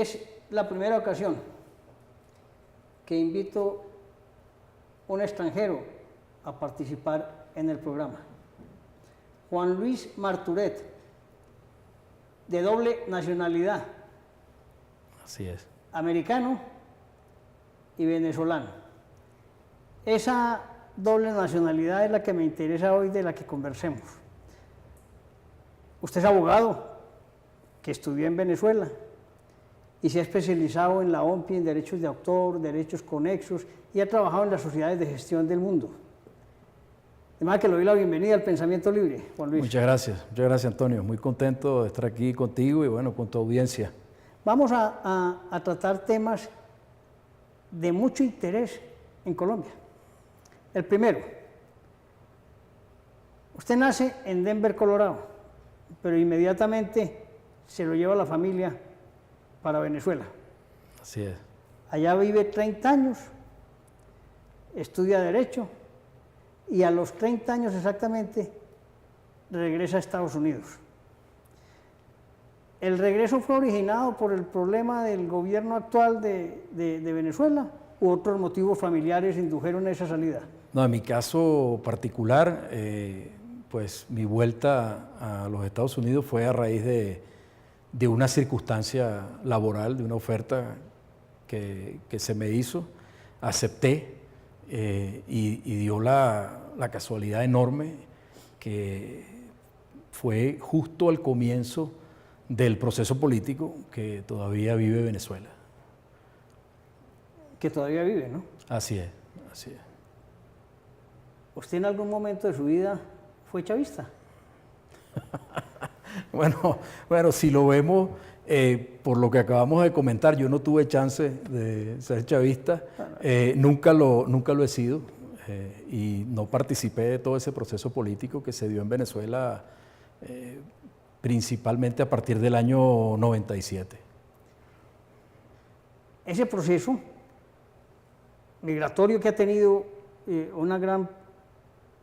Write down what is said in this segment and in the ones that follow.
es la primera ocasión que invito a un extranjero a participar en el programa. Juan Luis Marturet, de doble nacionalidad. Así es. Americano y venezolano. Esa doble nacionalidad es la que me interesa hoy, de la que conversemos. Usted es abogado, que estudió en Venezuela y se ha especializado en la OMPI, en derechos de autor, derechos conexos, y ha trabajado en las sociedades de gestión del mundo. Además que le doy la bienvenida al Pensamiento Libre, Juan Luis. Muchas gracias Antonio, muy contento de estar aquí contigo y bueno, con tu audiencia. Vamos a tratar temas de mucho interés en Colombia. El primero, usted nace en Denver, Colorado, pero inmediatamente se lo lleva la familia para Venezuela. Así es. Allá vive 30 años, estudia Derecho y a los 30 años exactamente regresa a Estados Unidos. ¿El regreso fue originado por el problema del gobierno actual de Venezuela u otros motivos familiares indujeron esa salida? No, en mi caso particular, pues mi vuelta a los Estados Unidos fue a raíz de una circunstancia laboral, de una oferta que se me hizo, acepté y dio la casualidad enorme que fue justo al comienzo del proceso político que todavía vive Venezuela. Que todavía vive, ¿no? Así es, así es. ¿Usted en algún momento de su vida fue chavista? Bueno, si lo vemos, por lo que acabamos de comentar, yo no tuve chance de ser chavista, nunca lo he sido, y no participé de todo ese proceso político que se dio en Venezuela, principalmente a partir del año 97. Ese proceso migratorio que ha tenido una gran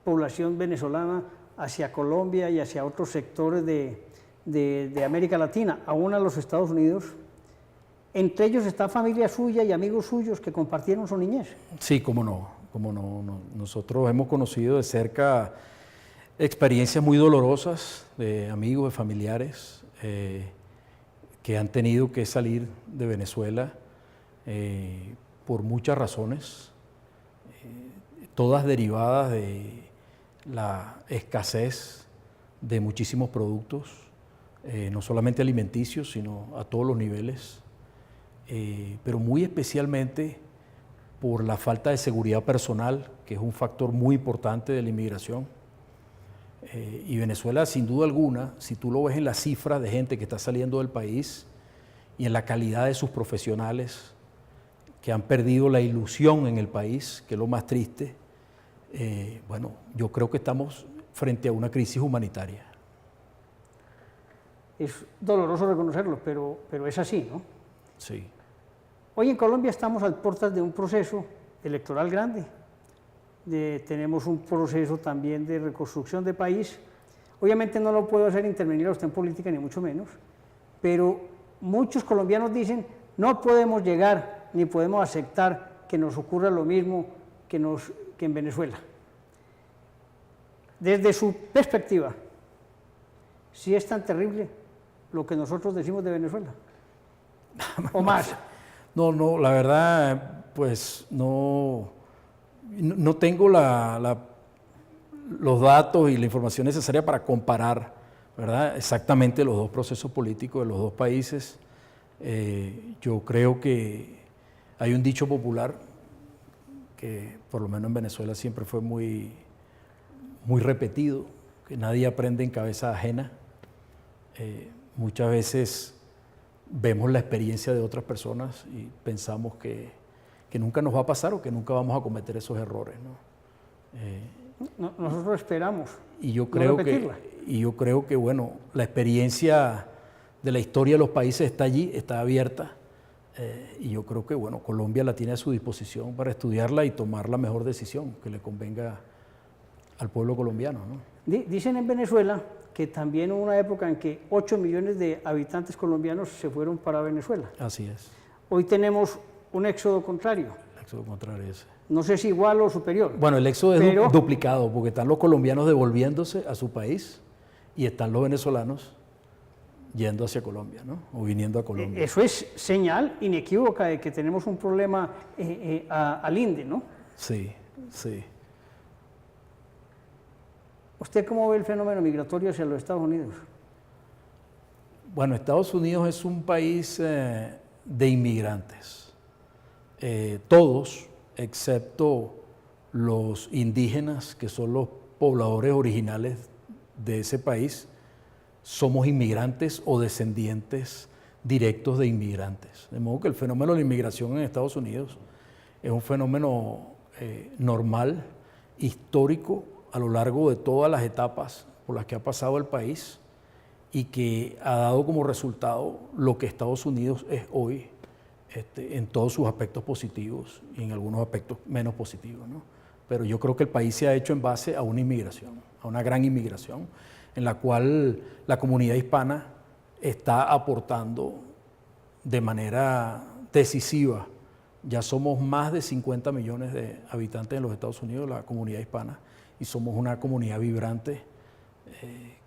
población venezolana hacia Colombia y hacia otros sectores de América Latina, aún a los Estados Unidos, entre ellos está familia suya y amigos suyos que compartieron su niñez. Sí, cómo no. Nosotros hemos conocido de cerca experiencias muy dolorosas de amigos, de familiares que han tenido que salir de Venezuela por muchas razones, todas derivadas de la escasez de muchísimos productos, no solamente alimenticios, sino a todos los niveles, pero muy especialmente por la falta de seguridad personal, que es un factor muy importante de la inmigración. Y Venezuela, sin duda alguna, si tú lo ves en las cifras de gente que está saliendo del país y en la calidad de sus profesionales, que han perdido la ilusión en el país, que es lo más triste, bueno, yo creo que estamos frente a una crisis humanitaria. Es doloroso reconocerlo, pero es así, ¿no? Sí. Hoy en Colombia estamos a puertas de un proceso electoral grande. Tenemos un proceso también de reconstrucción de país. Obviamente no lo puedo hacer intervenir a usted en política, ni mucho menos, pero muchos colombianos dicen, no podemos llegar ni podemos aceptar que nos ocurra lo mismo que en Venezuela. Desde su perspectiva, ¿sí es tan terrible lo que nosotros decimos de Venezuela? ¿O más? No, la verdad, pues no tengo los datos y la información necesaria para comparar, ¿verdad?, exactamente los dos procesos políticos de los dos países. Yo creo que hay un dicho popular que por lo menos en Venezuela siempre fue muy repetido, que nadie aprende en cabeza ajena. Muchas veces vemos la experiencia de otras personas y pensamos que nunca nos va a pasar o que nunca vamos a cometer esos errores, ¿no? Nosotros esperamos y yo creo que bueno, la experiencia de la historia de los países está allí, está abierta, y yo creo que bueno, Colombia la tiene a su disposición para estudiarla y tomar la mejor decisión que le convenga al pueblo colombiano, ¿no? Dicen en Venezuela que también hubo una época en que 8 millones de habitantes colombianos se fueron para Venezuela. Así es. Hoy tenemos un éxodo contrario. El éxodo contrario ese. No sé si igual o superior. Bueno, el éxodo es duplicado, porque están los colombianos devolviéndose a su país y están los venezolanos yendo hacia Colombia, ¿no? O viniendo a Colombia. Eso es señal inequívoca de que tenemos un problema al INDE, ¿no? Sí, sí. ¿Usted cómo ve el fenómeno migratorio hacia los Estados Unidos? Bueno, Estados Unidos es un país de inmigrantes. Todos, excepto los indígenas, que son los pobladores originales de ese país, somos inmigrantes o descendientes directos de inmigrantes. De modo que el fenómeno de la inmigración en Estados Unidos es un fenómeno normal, histórico, a lo largo de todas las etapas por las que ha pasado el país y que ha dado como resultado lo que Estados Unidos es hoy, en todos sus aspectos positivos y en algunos aspectos menos positivos, ¿no? Pero yo creo que el país se ha hecho en base a una inmigración, a una gran inmigración, en la cual la comunidad hispana está aportando de manera decisiva. Ya somos más de 50 millones de habitantes en los Estados Unidos, la comunidad hispana, y somos una comunidad vibrante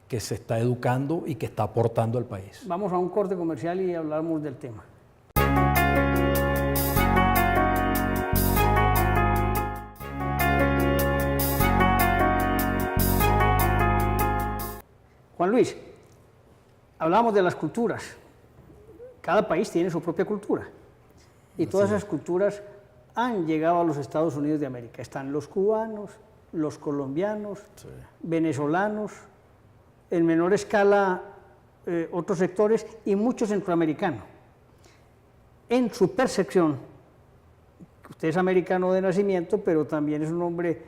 que se está educando y que está aportando al país. Vamos a un corte comercial y hablamos del tema. Juan Luis, hablamos de las culturas. Cada país tiene su propia cultura. Y todas esas culturas han llegado a los Estados Unidos de América. Están los cubanos, los colombianos, sí, venezolanos, en menor escala otros sectores y muchos centroamericanos. En su percepción, usted es americano de nacimiento, pero también es un hombre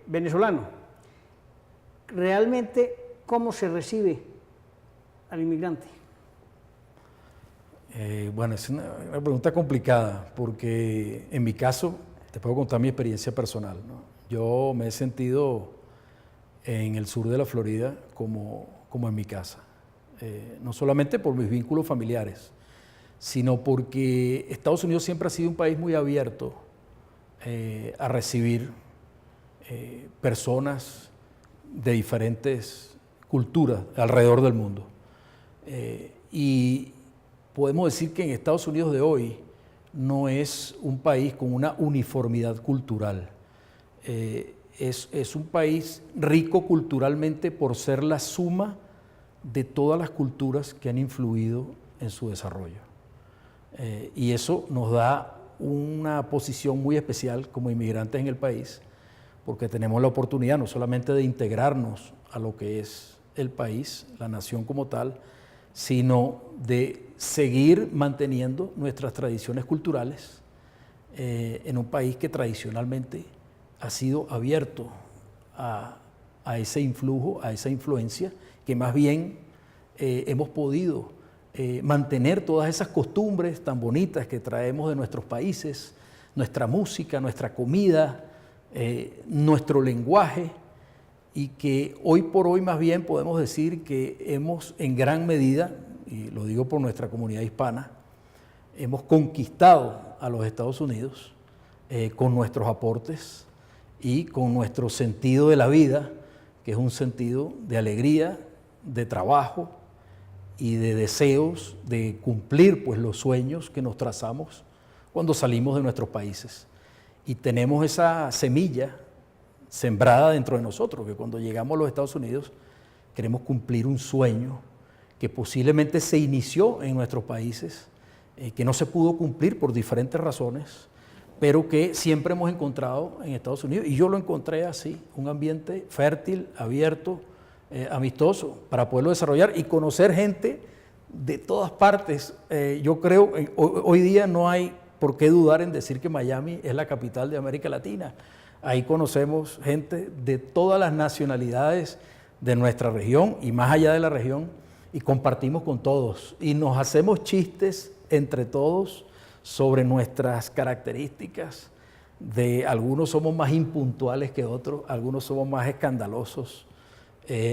venezolano. Realmente, ¿cómo se recibe al inmigrante? Bueno, es una pregunta complicada, porque en mi caso, te puedo contar mi experiencia personal, ¿no? Yo me he sentido en el sur de la Florida como en mi casa, no solamente por mis vínculos familiares, sino porque Estados Unidos siempre ha sido un país muy abierto a recibir personas de diferentes culturas alrededor del mundo. Y podemos decir que en Estados Unidos de hoy no es un país con una uniformidad cultural. Es un país rico culturalmente por ser la suma de todas las culturas que han influido en su desarrollo. Y eso nos da una posición muy especial como inmigrantes en el país, porque tenemos la oportunidad no solamente de integrarnos a lo que es el país, la nación como tal, sino de seguir manteniendo nuestras tradiciones culturales en un país que tradicionalmente ha sido abierto a ese influjo, a esa influencia, que más bien hemos podido mantener todas esas costumbres tan bonitas que traemos de nuestros países, nuestra música, nuestra comida, nuestro lenguaje, y que hoy por hoy más bien podemos decir que hemos en gran medida, y lo digo por nuestra comunidad hispana, hemos conquistado a los Estados Unidos con nuestros aportes y con nuestro sentido de la vida, que es un sentido de alegría, de trabajo y de deseos de cumplir pues, los sueños que nos trazamos cuando salimos de nuestros países. Y tenemos esa semilla sembrada dentro de nosotros, que cuando llegamos a los Estados Unidos queremos cumplir un sueño que posiblemente se inició en nuestros países, que no se pudo cumplir por diferentes razones, pero que siempre hemos encontrado en Estados Unidos. Y yo lo encontré así, un ambiente fértil, abierto, amistoso, para poderlo desarrollar y conocer gente de todas partes. Yo creo, hoy día no hay por qué dudar en decir que Miami es la capital de América Latina. Ahí conocemos gente de todas las nacionalidades de nuestra región y más allá de la región, y compartimos con todos y nos hacemos chistes entre todos sobre nuestras características. De algunos somos más impuntuales que otros, algunos somos más escandalosos,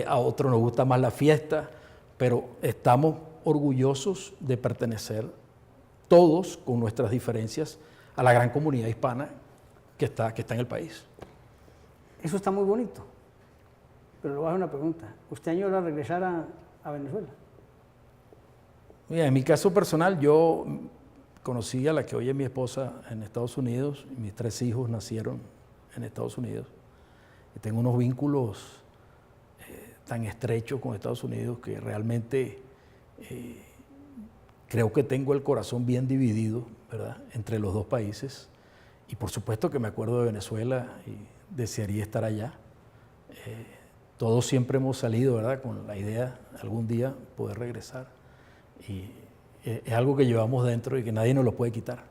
a otros nos gusta más la fiesta, pero estamos orgullosos de pertenecer todos con nuestras diferencias a la gran comunidad hispana que está en el país. Eso está muy bonito, pero le voy a hacer una pregunta. ¿Usted añora regresar a Venezuela? Mira, en mi caso personal, yo conocí a la que hoy es mi esposa en Estados Unidos, y mis 3 hijos nacieron en Estados Unidos. Y tengo unos vínculos tan estrechos con Estados Unidos que realmente creo que tengo el corazón bien dividido, ¿verdad?, entre los 2 países. Y por supuesto que me acuerdo de Venezuela y desearía estar allá. Todos siempre hemos salido, ¿verdad?, con la idea de algún día poder regresar. Y es algo que llevamos dentro y que nadie nos lo puede quitar.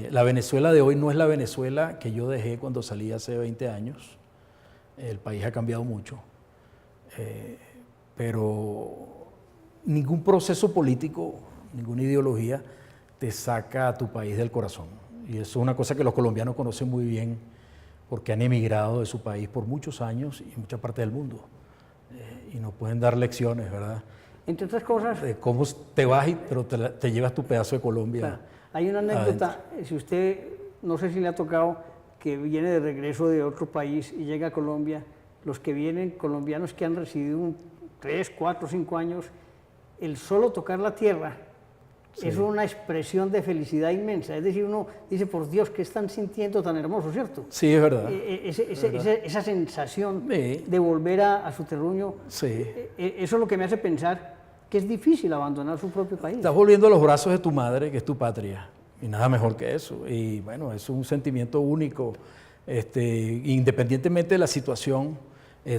La Venezuela de hoy no es la Venezuela que yo dejé cuando salí hace 20 años. El país ha cambiado mucho. Pero ningún proceso político, ninguna ideología te saca a tu país del corazón. Y eso es una cosa que los colombianos conocen muy bien porque han emigrado de su país por muchos años y muchas partes del mundo. Y nos pueden dar lecciones, ¿verdad? Entre otras cosas... De cómo te vas, pero te llevas tu pedazo de Colombia. Claro. Hay una anécdota, si usted, no sé si le ha tocado, que viene de regreso de otro país y llega a Colombia, los que vienen, colombianos que han residido 3, 4, 5 años, el solo tocar la tierra es una expresión de felicidad inmensa. Es decir, uno dice, por Dios, ¿qué están sintiendo tan hermoso, cierto? Sí, es verdad. Esa sensación de volver a su terruño, eso es lo que me hace pensar que es difícil abandonar su propio país. Estás volviendo a los brazos de tu madre, que es tu patria, y nada mejor que eso. Y bueno, es un sentimiento único. Independientemente de la situación,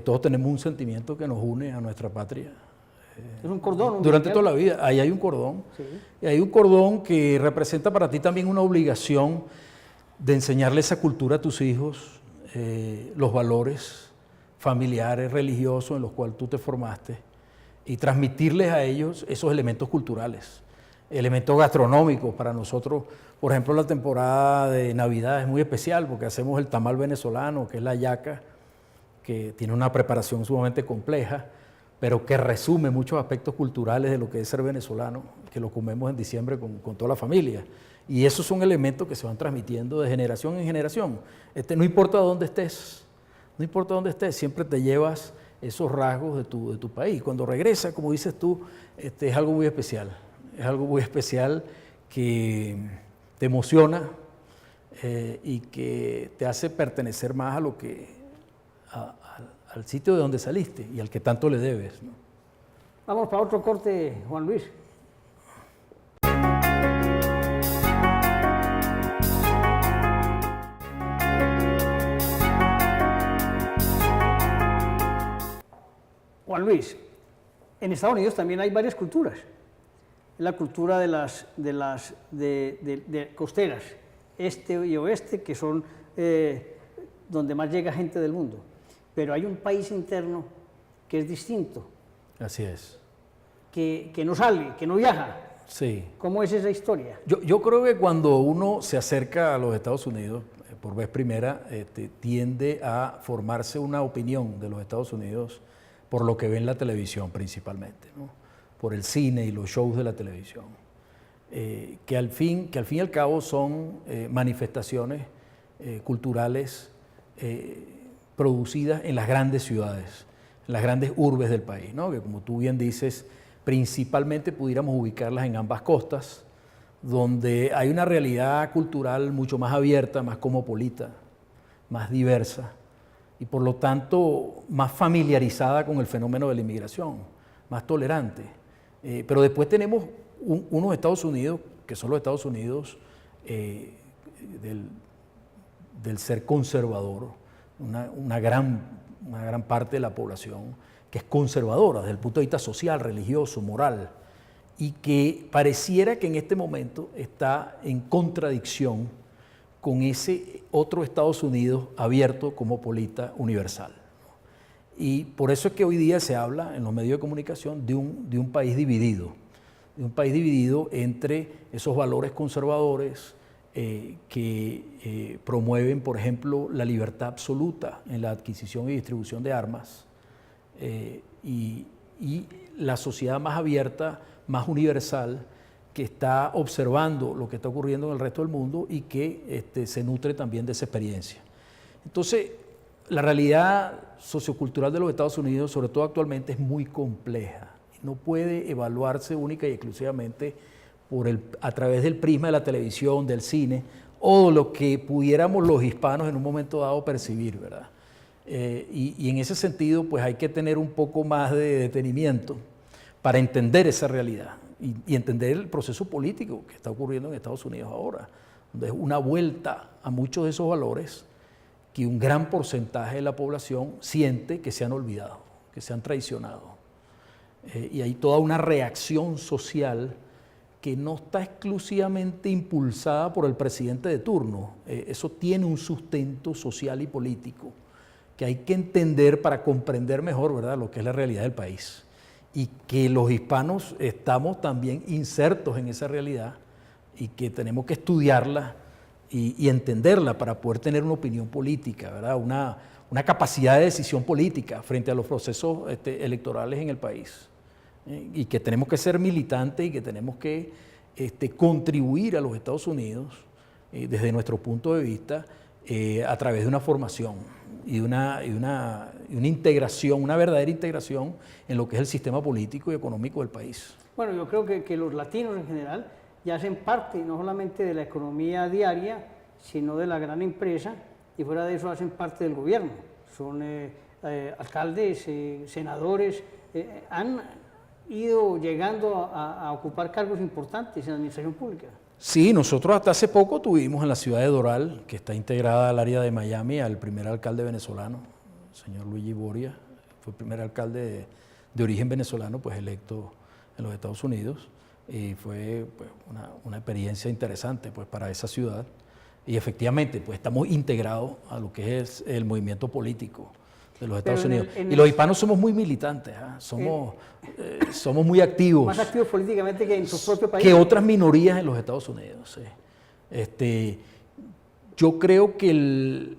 todos tenemos un sentimiento que nos une a nuestra patria. Es un cordón. Durante toda la vida, ahí hay un cordón. Sí. Y hay un cordón que representa para ti también una obligación de enseñarle esa cultura a tus hijos, los valores familiares, religiosos en los cuales tú te formaste, y transmitirles a ellos esos elementos culturales, elementos gastronómicos. Para nosotros, por ejemplo, la temporada de Navidad es muy especial porque hacemos el tamal venezolano, que es la hallaca, que tiene una preparación sumamente compleja, pero que resume muchos aspectos culturales de lo que es ser venezolano, que lo comemos en diciembre con toda la familia. Y esos son elementos que se van transmitiendo de generación en generación. No importa dónde estés, no importa dónde estés, siempre te llevas esos rasgos de tu país. Cuando regresas, como dices tú, es algo muy especial. Es algo muy especial que te emociona y que te hace pertenecer más a lo que... al sitio de donde saliste y al que tanto le debes, ¿no? Vamos para otro corte, Juan Luis. Juan Luis, en Estados Unidos también hay varias culturas. La cultura de las costeras, este y oeste, que son donde más llega gente del mundo. Pero hay un país interno que es distinto. Así es. Que no sale, que no viaja. Sí. ¿Cómo es esa historia? Yo creo que cuando uno se acerca a los Estados Unidos, por vez primera, tiende a formarse una opinión de los Estados Unidos por lo que ve en la televisión principalmente, ¿no? Por el cine y los shows de la televisión, que al fin y al cabo son manifestaciones culturales producidas en las grandes ciudades, en las grandes urbes del país, ¿no? Que como tú bien dices, principalmente pudiéramos ubicarlas en ambas costas, donde hay una realidad cultural mucho más abierta, más cosmopolita, más diversa, y por lo tanto más familiarizada con el fenómeno de la inmigración, más tolerante. Pero después tenemos unos Estados Unidos, que son los Estados Unidos del ser conservador, una gran parte de la población que es conservadora desde el punto de vista social, religioso, moral, y que pareciera que en este momento está en contradicción con ese otro Estados Unidos abierto, cosmopolita, universal. Y por eso es que hoy día se habla en los medios de comunicación de un país dividido entre esos valores conservadores que promueven, por ejemplo, la libertad absoluta en la adquisición y distribución de armas, y la sociedad más abierta, más universal, que está observando lo que está ocurriendo en el resto del mundo y que se nutre también de esa experiencia. Entonces, la realidad sociocultural de los Estados Unidos, sobre todo actualmente, es muy compleja. No puede evaluarse única y exclusivamente a través del prisma de la televisión, del cine, o lo que pudiéramos los hispanos en un momento dado percibir, ¿verdad? Y en ese sentido, pues hay que tener un poco más de detenimiento para entender esa realidad y entender el proceso político que está ocurriendo en Estados Unidos ahora, donde es una vuelta a muchos de esos valores que un gran porcentaje de la población siente que se han olvidado, que se han traicionado. Y hay toda una reacción social que no está exclusivamente impulsada por el presidente de turno. Eso tiene un sustento social y político que hay que entender para comprender mejor, ¿verdad?, lo que es la realidad del país. Y que los hispanos estamos también insertos en esa realidad y que tenemos que estudiarla y entenderla para poder tener una opinión política, ¿verdad?, una capacidad de decisión política frente a los procesos electorales en el país. Y que tenemos que ser militantes y que tenemos que contribuir a los Estados Unidos desde nuestro punto de vista a través de una formación y una integración, una verdadera integración en lo que es el sistema político y económico del país. Bueno, yo creo que los latinos en general ya hacen parte no solamente de la economía diaria, sino de la gran empresa, y fuera de eso hacen parte del gobierno. Son alcaldes, senadores, han ido llegando a ocupar cargos importantes en la administración pública. Sí, nosotros hasta hace poco tuvimos en la ciudad de Doral, que está integrada al área de Miami, al primer alcalde venezolano, el señor Luigi Boria. Fue el primer alcalde de origen venezolano, pues electo en los Estados Unidos, y fue pues, una experiencia interesante pues, para esa ciudad. Y efectivamente, pues estamos integrados a lo que es el movimiento político de los Estados Unidos. Y los hispanos somos muy militantes, somos muy activos. Más activos políticamente que en su propio país. Que otras minorías en los Estados Unidos. Yo creo que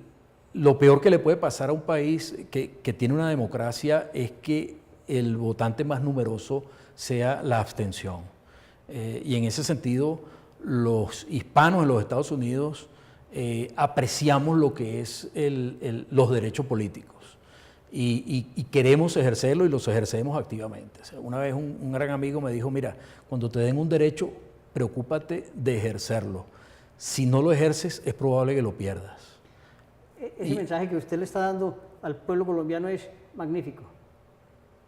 lo peor que le puede pasar a un país que tiene una democracia es que el votante más numeroso sea la abstención. Y en ese sentido, los hispanos en los Estados Unidos apreciamos lo que es los derechos políticos. Y queremos ejercerlo y los ejercemos activamente. O sea, una vez un gran amigo me dijo, mira, cuando te den un derecho, preocúpate de ejercerlo. Si no lo ejerces, es probable que lo pierdas. Ese mensaje que usted le está dando al pueblo colombiano es magnífico.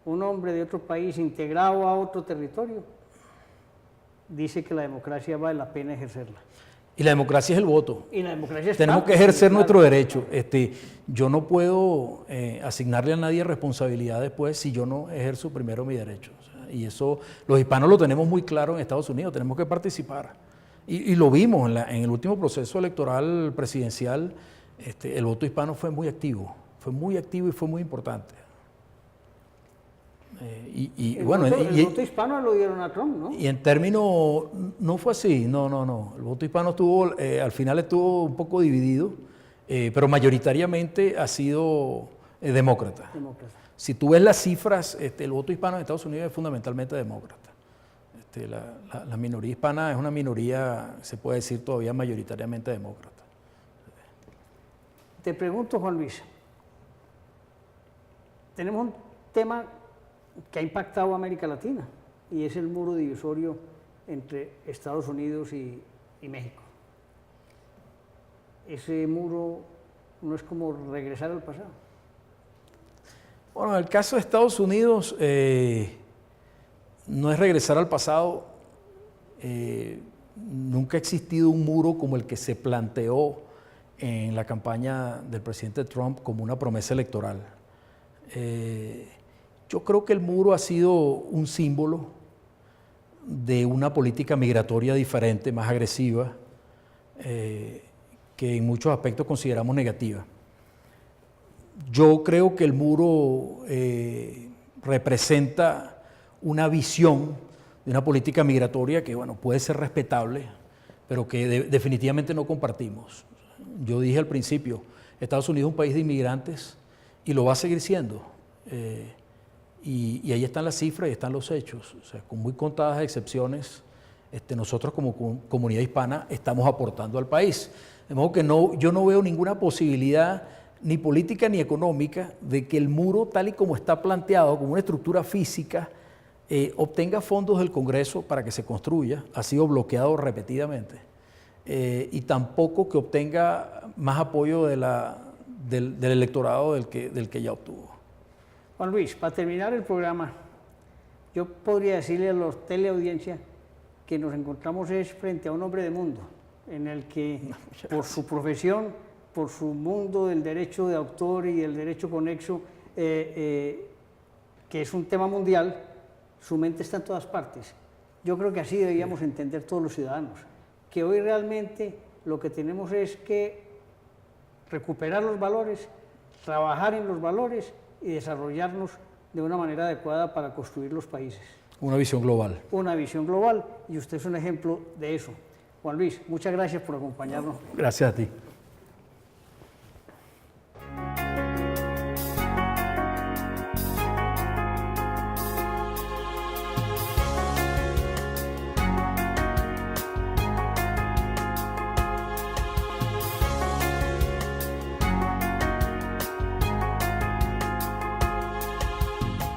Un hombre de otro país integrado a otro territorio dice que la democracia vale la pena ejercerla. Y la democracia es el voto. Y la democracia es Tenemos que ejercer nuestro derecho. Yo no puedo asignarle a nadie responsabilidad después si yo no ejerzo primero mi derecho. O sea, y eso los hispanos lo tenemos muy claro en Estados Unidos, tenemos que participar. Y lo vimos en el último proceso electoral presidencial, el voto hispano fue muy activo y fue muy importante. El voto hispano lo dieron a Trump, ¿no? Y en términos, no fue así, no. El voto hispano al final estuvo un poco dividido, pero mayoritariamente ha sido demócrata. Si tú ves las cifras, el voto hispano en Estados Unidos es fundamentalmente demócrata. La minoría hispana es una minoría, se puede decir todavía mayoritariamente demócrata. Te pregunto, Juan Luis, tenemos un tema que ha impactado a América Latina, y es el muro divisorio entre Estados Unidos y México. Ese muro no es como regresar al pasado. Bueno, en el caso de Estados Unidos, no es regresar al pasado. Nunca ha existido un muro como el que se planteó en la campaña del presidente Trump como una promesa electoral. Yo creo que el muro ha sido un símbolo de una política migratoria diferente, más agresiva, que en muchos aspectos consideramos negativa. Yo creo que el muro representa una visión de una política migratoria que, bueno, puede ser respetable, pero que definitivamente no compartimos. Yo dije al principio, Estados Unidos es un país de inmigrantes y lo va a seguir siendo. y ahí están las cifras y están los hechos. O sea, con muy contadas excepciones, nosotros como comunidad hispana estamos aportando al país. De modo que yo no veo ninguna posibilidad, ni política ni económica, de que el muro, tal y como está planteado, como una estructura física, obtenga fondos del Congreso para que se construya. Ha sido bloqueado repetidamente. Y tampoco que obtenga más apoyo del electorado del que ya obtuvo. Juan Luis, para terminar el programa, yo podría decirle a los teleaudiencia que nos encontramos frente a un hombre de mundo, en el que por su profesión, por su mundo del derecho de autor y el derecho conexo, que es un tema mundial, su mente está en todas partes. Yo creo que así deberíamos entender todos los ciudadanos, que hoy realmente lo que tenemos es que recuperar los valores, trabajar en los valores y desarrollarnos de una manera adecuada para construir los países. Una visión global. Una visión global, y usted es un ejemplo de eso. Juan Luis, muchas gracias por acompañarnos. Gracias a ti.